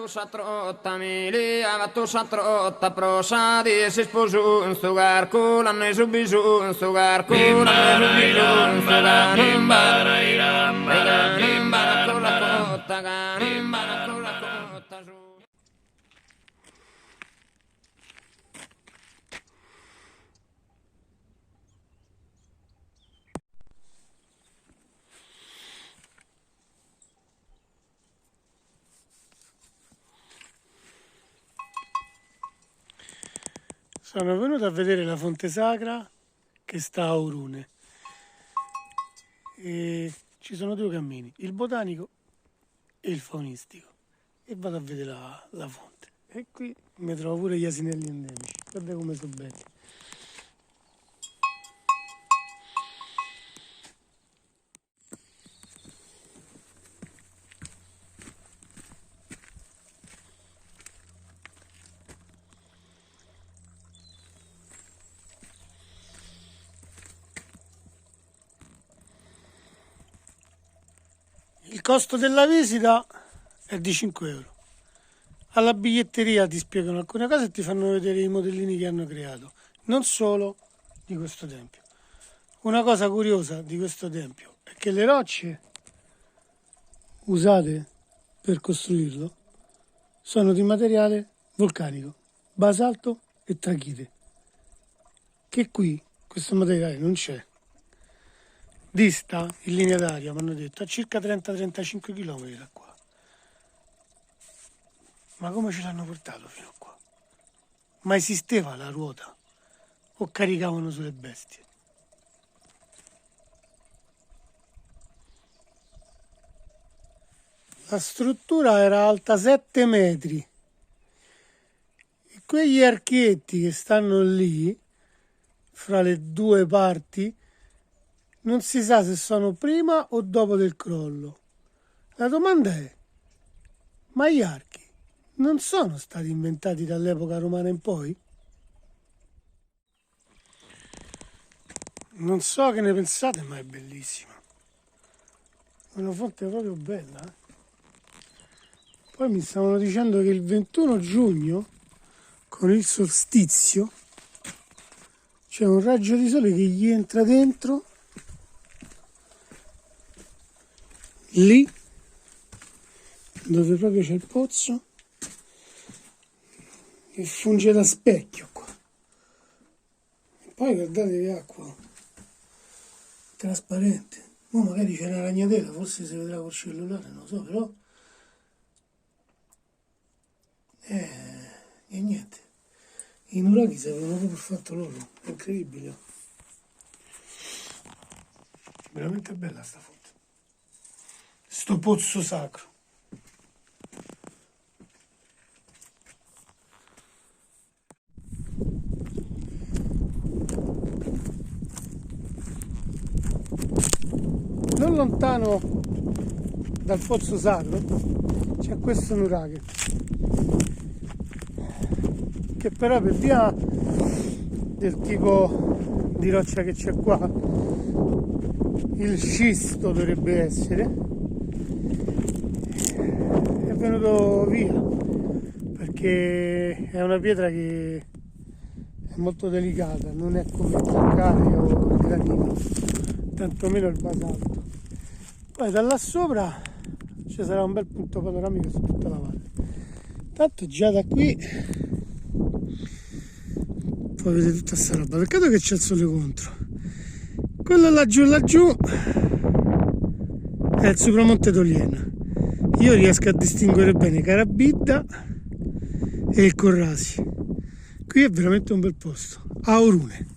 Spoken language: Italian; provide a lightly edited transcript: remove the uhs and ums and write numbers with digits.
tu s'attrotta milia, va tu s'attrotta prosa di si sposu in sto garco, l'hanno subisu in sto garco, l'hanno subisu in sto garco, imbara con la cotta, imbara con la cotta su. Sono venuto a vedere la fonte sacra che sta a Orune e ci sono due cammini, il botanico e il faunistico, e vado a vedere la fonte. E qui mi trovo pure gli asinelli endemici, guarda come sono belli. Il costo della visita è di 5 euro. Alla biglietteria ti spiegano alcune cose e ti fanno vedere i modellini che hanno creato, non solo di questo tempio. Una cosa curiosa di questo tempio è che le rocce usate per costruirlo sono di materiale vulcanico, basalto e trachite, che qui questo materiale non c'è. Dista in linea d'aria, mi hanno detto, a circa 30-35 km da qua. Ma come ce l'hanno portato fino a qua? Ma esisteva la ruota? O caricavano sulle bestie? La struttura era alta 7 metri. E quegli archietti che stanno lì, fra le due parti, non si sa se sono prima o dopo del crollo. La domanda è, ma gli archi non sono stati inventati dall'epoca romana in poi? Non so che ne pensate, ma è bellissima. È una fonte proprio bella. Poi mi stavano dicendo che il 21 giugno, con il solstizio, c'è un raggio di sole che gli entra dentro, lì dove proprio c'è il pozzo, e funge da specchio qua. E poi guardate che acqua trasparente. Magari c'è una ragnatela, forse si vedrà col cellulare, non lo so, però e niente, i nuraghi si avevano proprio fatto loro, è incredibile. Veramente bella sta fonte, sto pozzo sacro. Non lontano dal pozzo sacro c'è questo nuraghe, che però per via del tipo di roccia che c'è qua, il scisto dovrebbe essere, è venuto via, perché è una pietra che è molto delicata, non è come il calcare o il granito, tantomeno il basalto. Poi da là sopra ci sarà un bel punto panoramico su tutta la valle. Tanto già da qui poi vedete tutta sta roba. Peccato che c'è il sole contro. Quello laggiù è il Supramonte Toliena. Io riesco a distinguere bene Carabidda e il Corrasi. Qui è veramente un bel posto, a Orune.